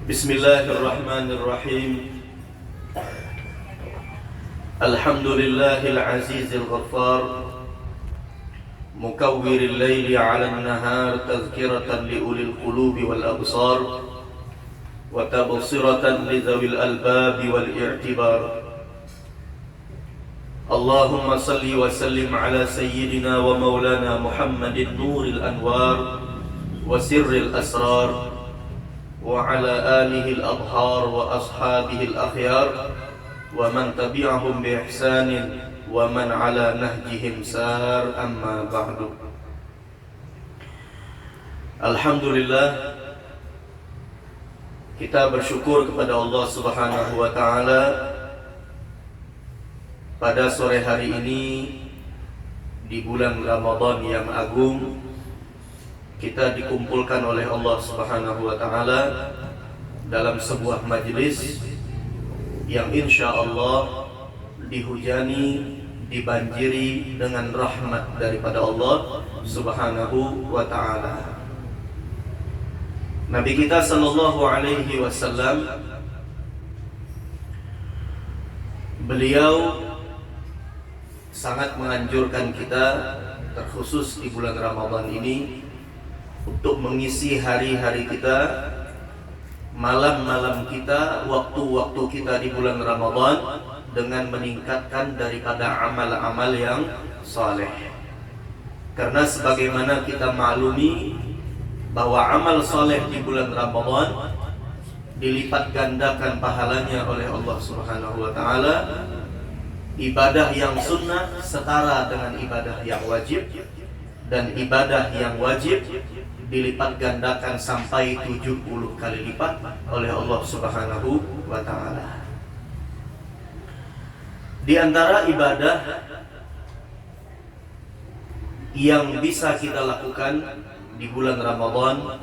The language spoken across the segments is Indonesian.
Bismillahirrahmanirrahim. Alhamdulillahil azizil ghaffar, mukawwiril laili 'alan nahar, tazkiratan li ulil qulubi wal absar wa tabsiratan li dzawil albabi wal i'tibar. Allahumma salli wa sallim ala sayyidina wa maulana Muhammadin nuril anwar wa sirril asrar wa ala alihi al-adhar wa ashabihi al-akhyar wa man tabi'ahum bi ihsanin wa man ala nahjihim sar, amma ba'du. Alhamdulillah, kita bersyukur kepada Allah Subhanahu wa ta'ala pada sore hari ini di bulan Ramadan yang agung. Kita dikumpulkan oleh Allah Subhanahu wa ta'ala dalam sebuah majlis yang insya Allah dihujani, dibanjiri dengan rahmat daripada Allah Subhanahu wa ta'ala. Nabi kita sallallahu alaihi wasallam, beliau sangat menganjurkan kita, terkhusus di bulan Ramadan ini, untuk mengisi hari-hari kita, malam-malam kita, waktu-waktu kita di bulan Ramadan dengan meningkatkan daripada amal-amal yang saleh. Karena sebagaimana kita maklumi bahwa amal saleh di bulan Ramadan dilipat gandakan pahalanya oleh Allah Subhanahu wa ta'ala. Ibadah yang sunnah setara dengan ibadah yang wajib, dan ibadah yang wajib dilipat gandakan sampai 70 kali lipat oleh Allah Subhanahu wa ta'ala. Di antara ibadah yang bisa kita lakukan di bulan Ramadan,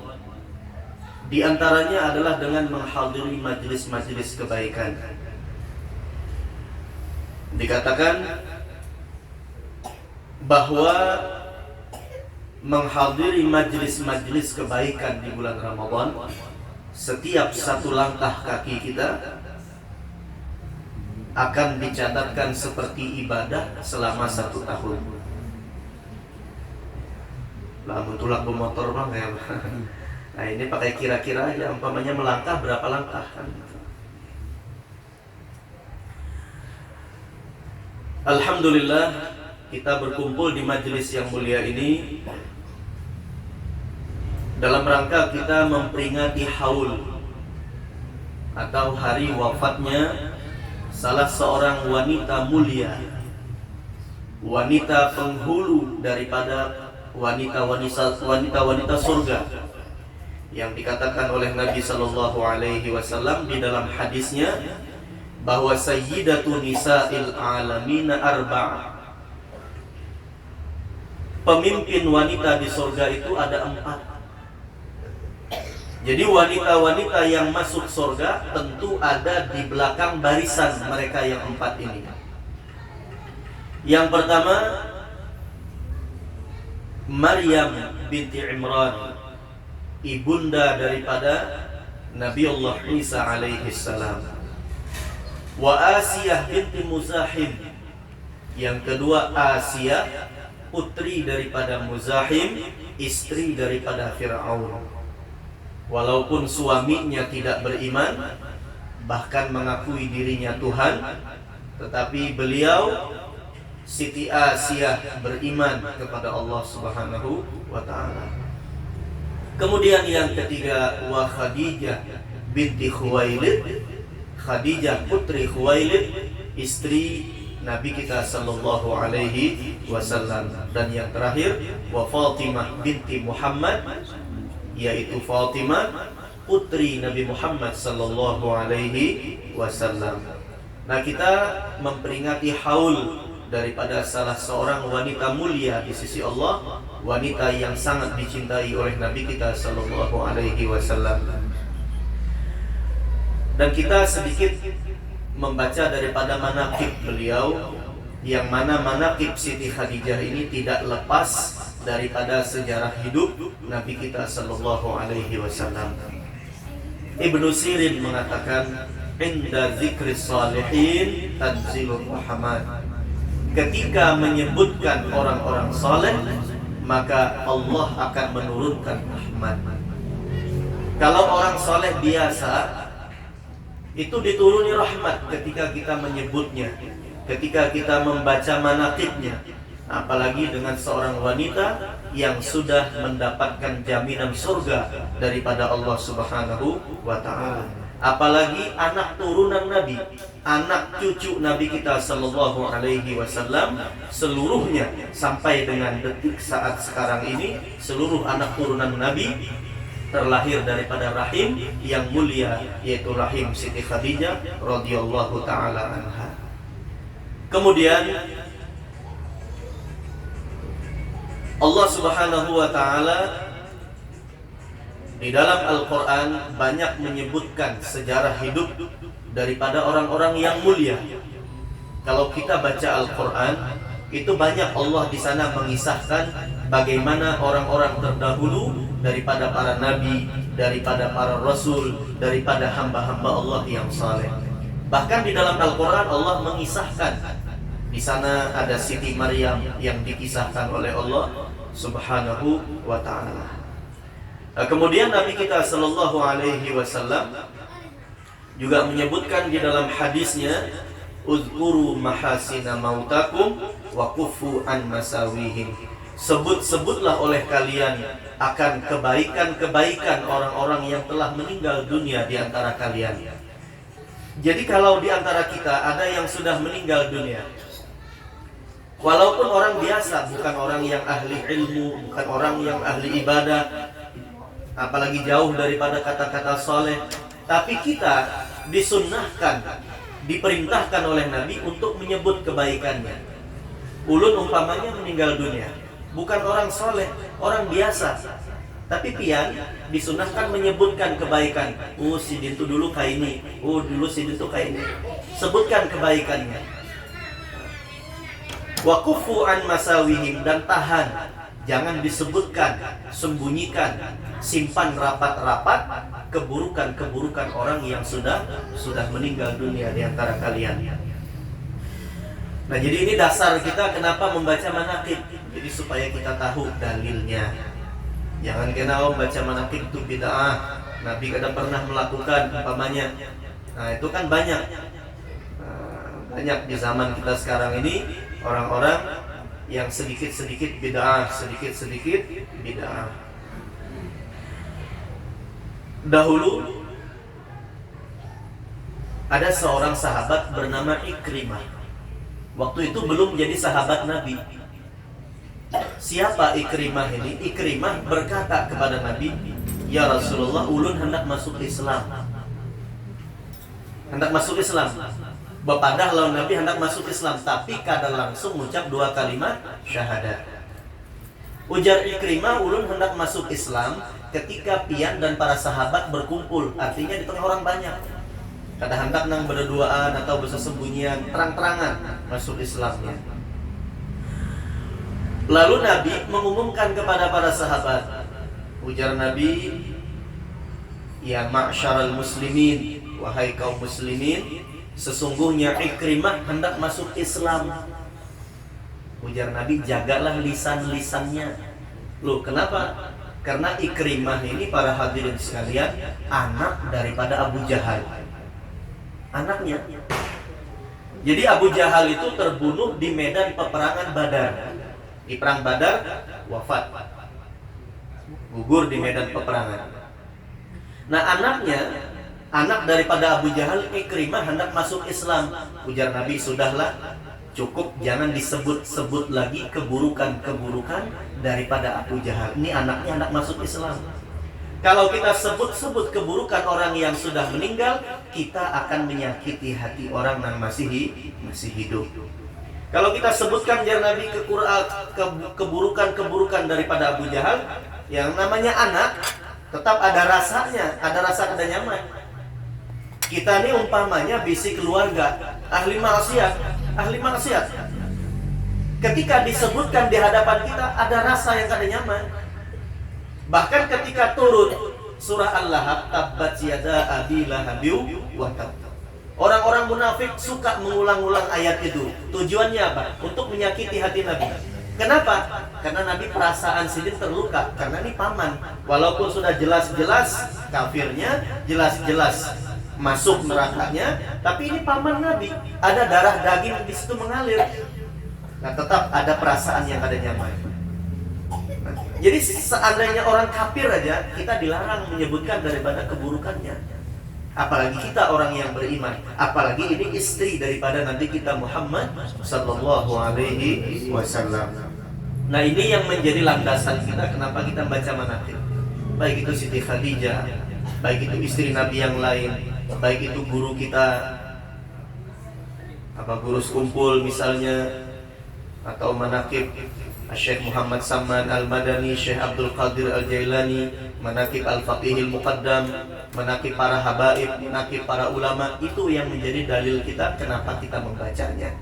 di antaranya adalah dengan menghadiri majelis-majelis kebaikan. Dikatakan bahwa menghadiri majlis-majlis kebaikan di bulan Ramadan, setiap satu langkah kaki kita akan dicatatkan seperti ibadah selama 1 tahun. Lah betulah pemotor bang ya. Nah ini pakai kira-kira aja, umpamanya melangkah berapa langkah kan. Alhamdulillah, kita berkumpul di majelis yang mulia ini dalam rangka kita memperingati haul atau hari wafatnya salah seorang wanita mulia, wanita penghulu daripada wanita surga, yang dikatakan oleh Nabi sallallahu alaihi wasallam di dalam hadisnya bahwa sayyidatu nisa'il alamina arba'ah. Pemimpin wanita di surga itu ada 4. Jadi wanita-wanita yang masuk surga tentu ada di belakang barisan mereka yang 4 ini. Yang pertama, Maryam binti Imran, ibunda daripada Nabi Allah Isa alaihi salam. Wa Asiyah binti Muzahim. Yang kedua, Asiyah, putri daripada Muzahim, istri daripada Fir'aun. Walaupun suaminya tidak beriman, bahkan mengakui dirinya Tuhan, tetapi beliau, Siti Asiyah, beriman kepada Allah Subhanahu wa ta'ala. Kemudian yang ketiga, wa Khadijah binti Khuwailid, Khadijah putri Khuwailid, istri Nabi kita sallallahu alaihi wasallam. Dan yang terakhir, wa Fatimah binti Muhammad, yaitu Fatimah putri Nabi Muhammad sallallahu alaihi wasallam. Nah, kita memperingati haul daripada salah seorang wanita mulia di sisi Allah, wanita yang sangat dicintai oleh Nabi kita sallallahu alaihi wasallam. Dan kita sedikit membaca daripada manaqib beliau, yang mana manaqib Siti Khadijah ini tidak lepas daripada sejarah hidup Nabi kita sallallahu alaihi wasallam. Ibnu Sirin mengatakan, inda zikri salihin tanzilur rahmat. Ketika menyebutkan orang-orang saleh, maka Allah akan menurunkan rahmat. Kalau orang saleh biasa, itu dituruni rahmat ketika kita menyebutnya, ketika kita membaca manaqibnya. Apalagi dengan seorang wanita yang sudah mendapatkan jaminan surga daripada Allah Subhanahu wa ta'ala. Apalagi anak turunan Nabi, anak cucu Nabi kita sallallahu alaihi wasallam, seluruhnya sampai dengan detik saat sekarang ini, seluruh anak turunan Nabi terlahir daripada rahim yang mulia, yaitu rahim Siti Khadijah radhiyallahu taala anha. Kemudian Allah Subhanahu wa taala di dalam Al-Quran banyak menyebutkan sejarah hidup daripada orang-orang yang mulia. Kalau kita baca Al-Quran, itu banyak Allah di sana mengisahkan bagaimana orang-orang terdahulu daripada para nabi, daripada para rasul, daripada hamba-hamba Allah yang saleh. Bahkan di dalam Al-Quran Allah mengisahkan, di sana ada Siti Maryam yang dikisahkan oleh Allah Subhanahu wa ta'ala. Kemudian Nabi kita sallallahu alaihi wasallam juga menyebutkan di dalam hadisnya, uzkuru mahasina mautakum wa kufu an masawihim. Sebut-sebutlah oleh kalian akan kebaikan-kebaikan orang-orang yang telah meninggal dunia di antara kalian. Jadi kalau di antara kita ada yang sudah meninggal dunia, walaupun orang biasa, bukan orang yang ahli ilmu, bukan orang yang ahli ibadah, apalagi jauh daripada kata-kata soleh, tapi kita disunnahkan, diperintahkan oleh Nabi untuk menyebut kebaikannya. Ulun umpamanya meninggal dunia, bukan orang soleh, orang biasa, tapi pian disunnahkan menyebutkan kebaikan. Oh, si dintu dulu kayak ini, oh dulu si dintu kayak ini. Sebutkan kebaikannya. Wa kufu an masawihim, dan tahan, jangan disebutkan, sembunyikan, simpan rapat-rapat keburukan-keburukan orang yang sudah meninggal dunia di antara kalian. Nah, jadi ini dasar kita kenapa membaca manaqib. Jadi supaya kita tahu dalilnya. Jangan kena membaca manaqib itu bid'ah, Nabi kadang pernah melakukan umpamanya. Nah, itu kan banyak di zaman kita sekarang ini orang-orang yang sedikit-sedikit bid'ah, sedikit-sedikit bid'ah. Dahulu ada seorang sahabat bernama Ikrimah. Waktu itu belum jadi sahabat Nabi. Siapa Ikrimah ini? Ikrimah berkata kepada Nabi, ya Rasulullah, ulun hendak masuk Islam. Hendak masuk Islam. Bapadah lawan Nabi hendak masuk Islam, tapi kada langsung mengucap 2 kalimat syahadat. Ujar Ikrimah, ulun hendak masuk Islam ketika pian dan para sahabat berkumpul, artinya di tengah orang banyak. Kada hendak nang berduaan atau bersembunyian, terang-terangan masuk Islamnya. Lalu Nabi mengumumkan kepada para sahabat. Ujar Nabi, ya ma'syaral muslimin, wahai kaum muslimin, sesungguhnya Ikrimah hendak masuk Islam. Ujar Nabi, jagalah lisan-lisannya. Loh, kenapa? Karena Ikrimah ini, para hadirin sekalian, anak daripada Abu Jahal. Anaknya. Jadi Abu Jahal itu terbunuh di medan peperangan Badar. Di perang Badar, wafat. Gugur di medan peperangan. Nah, anaknya, anak daripada Abu Jahal, Ikrimah hendak masuk Islam. Ujar Nabi, sudahlah, cukup, jangan disebut-sebut lagi keburukan-keburukan daripada Abu Jahal. Ini anaknya hendak masuk Islam. Kalau kita sebut-sebut keburukan orang yang sudah meninggal, kita akan menyakiti hati orang yang masih hidup. Kalau kita sebutkan jar Nabi keburukan-keburukan daripada Abu Jahal, yang namanya anak, tetap ada rasanya, ada rasa kada nyaman. Kita ini umpamanya bisi keluarga, ahli maksiat. Ketika disebutkan di hadapan kita, ada rasa yang kada nyaman. Bahkan ketika turun surah Al-Lahab, tabbat yada abi lahabiu wa tab. Orang-orang munafik suka mengulang-ulang ayat itu. Tujuannya apa? Untuk menyakiti hati Nabi. Kenapa? Karena Nabi perasaan sendiri terluka. Karena ini paman. Walaupun sudah jelas-jelas kafirnya, jelas-jelas masuk nerakanya, tapi ini paman Nabi. Ada darah daging di situ mengalir. Nah, tetap ada perasaan yang ada nyaman. Jadi seandainya orang kafir aja, kita dilarang menyebutkan daripada keburukannya. Apalagi kita orang yang beriman. Apalagi ini istri daripada Nabi kita Muhammad sallallahu alaihi wasallam. Nah, ini yang menjadi landasan kita kenapa kita baca manaqib. Baik itu Siti Khadijah, baik itu istri Nabi yang lain, baik itu guru kita, guru sekumpul misalnya, atau manaqib Syekh Muhammad Saman Al-Madani, Syekh Abdul Qadir Al-Jailani, manaqib Al-Faqihil Muqaddam, manaqib para habaib, manaqib para ulama. Itu yang menjadi dalil kita kenapa kita membacanya.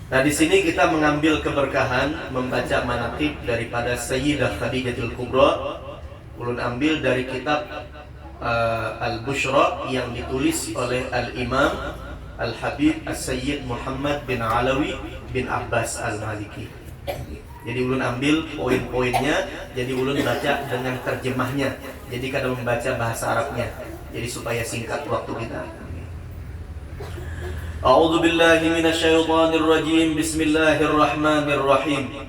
Nah, di sini kita mengambil keberkahan membaca manaqib daripada Sayyidah Khadijatul Kubra. Ulun ambil dari kitab Al-Bushra yang ditulis oleh Al-Imam Al-Habib As-Sayyid Muhammad bin Alawi bin Abbas Al-Maliki. Jadi ulun ambil poin-poinnya, jadi ulun baca dengan terjemahnya. Jadi kada membaca bahasa Arabnya. Jadi supaya singkat waktu kita. A'udzu billahi minasyaitonir rajim. Bismillahirrahmanirrahim.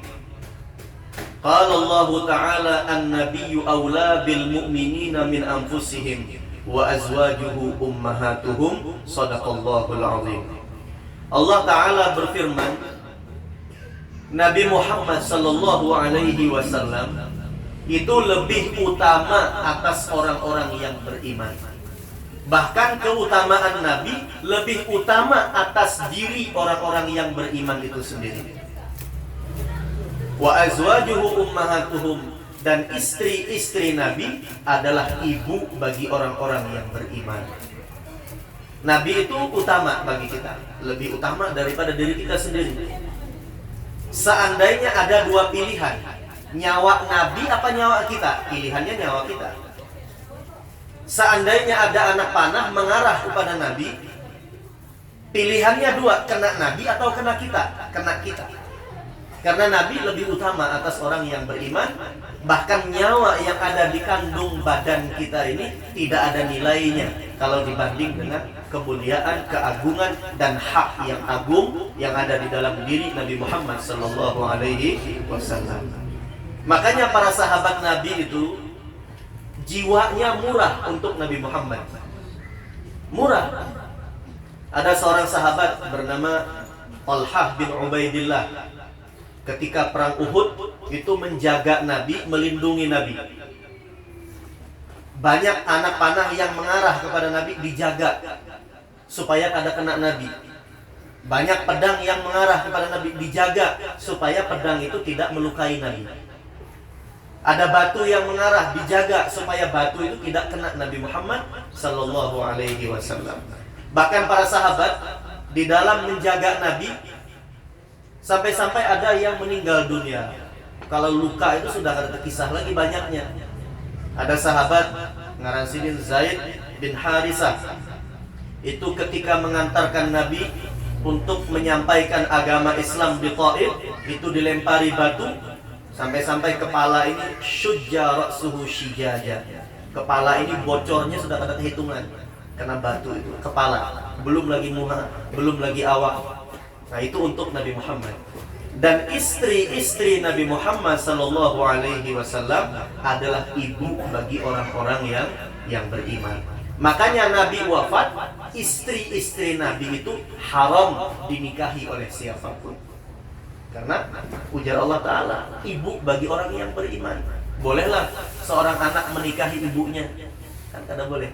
Qala Allah Ta'ala an-nabiyyu awla bil mu'minina min anfusihim wa azwajuhu ummahatuhum. Shadaqallahul azim. Allah Ta'ala berfirman, Nabi Muhammad sallallahu alaihi wasallam itu lebih utama atas orang-orang yang beriman. Bahkan keutamaan Nabi lebih utama atas diri orang-orang yang beriman itu sendiri. Wa azwajuhu ummahatuhum, dan istri-istri Nabi adalah ibu bagi orang-orang yang beriman. Nabi itu utama bagi kita, lebih utama daripada diri kita sendiri. Seandainya ada dua pilihan, nyawa Nabi apa nyawa kita? Pilihannya nyawa kita. Seandainya ada anak panah mengarah kepada Nabi, pilihannya dua, kena Nabi atau kena kita? Kena kita. Karena Nabi lebih utama atas orang yang beriman. Bahkan nyawa yang ada di kandung badan kita ini tidak ada nilainya kalau dibanding dengan kemuliaan, keagungan, dan hak yang agung yang ada di dalam diri Nabi Muhammad sallallahu alaihi wasallam. Makanya para sahabat Nabi itu jiwanya murah untuk Nabi Muhammad. Murah. Ada seorang sahabat bernama Talhah bin Ubaidillah. Ketika perang Uhud itu menjaga Nabi, melindungi Nabi. Banyak anak panah yang mengarah kepada Nabi dijaga supaya kada kena Nabi. Banyak pedang yang mengarah kepada Nabi dijaga supaya pedang itu tidak melukai Nabi. Ada batu yang mengarah dijaga supaya batu itu tidak kena Nabi Muhammad sallallahu alaihi wasallam. Bahkan para sahabat di dalam menjaga Nabi sampai-sampai ada yang meninggal dunia. Kalau luka itu sudah ada kisah lagi banyaknya. Ada sahabat ngaran sidin Zaid bin Harisah. Itu ketika mengantarkan Nabi untuk menyampaikan agama Islam di Taif, itu dilempari batu sampai-sampai kepala ini syujja ra'suhu shijaja. Kepala ini bocornya sudah ada hitungan kena batu itu, kepala. Belum lagi muha, belum lagi awak. Nah, itu untuk Nabi Muhammad. Dan istri-istri Nabi Muhammad sallallahu alaihi wasallam adalah ibu bagi orang-orang yang beriman. Makanya Nabi wafat, istri-istri Nabi itu haram dinikahi oleh siapapun. Karena ujar Allah Ta'ala, ibu bagi orang yang beriman. Bolehlah seorang anak menikahi ibunya, kan kada boleh.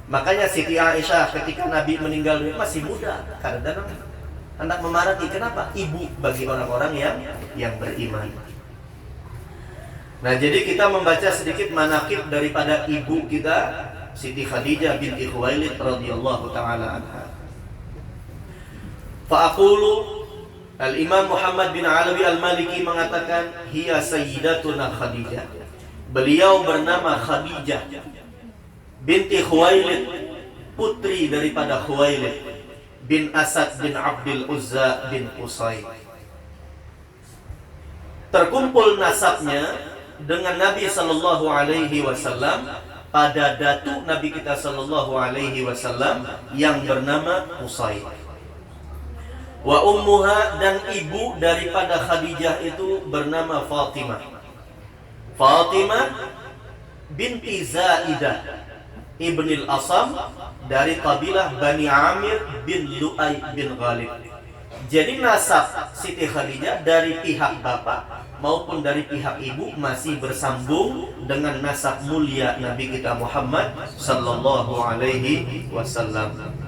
Makanya Siti Aisyah ketika Nabi meninggal masih muda, kadang-kadang hendak memarati. Kenapa? Ibu bagi orang-orang yang beriman. Nah, jadi kita membaca sedikit manaqib daripada ibu kita, Siti Khadijah binti Khuwailid radhiyallahu taala anha. Fa'aqulu, Al-Imam Muhammad bin Alawi Al-Maliki mengatakan, hiya sayyidatuna Khadijah. Beliau bernama Khadijah binti Khuwailid, putri daripada Khuwailid bin Asad bin Abdul Uzza bin Qusay. Terkumpul nasabnya dengan Nabi sallallahu alaihi wasallam pada datuk Nabi kita sallallahu alaihi wasallam yang bernama Qusay. Wa ummuha, dan ibu daripada Khadijah itu bernama Fatimah. Fatimah binti Zaidah ibnil Asam dari kabilah Bani Amir bin Lu'ay bin Ghalib. Jadi nasab Siti Khadijah dari pihak bapak maupun dari pihak ibu masih bersambung dengan nasab mulia Nabi kita Muhammad sallallahu alaihi wasallam.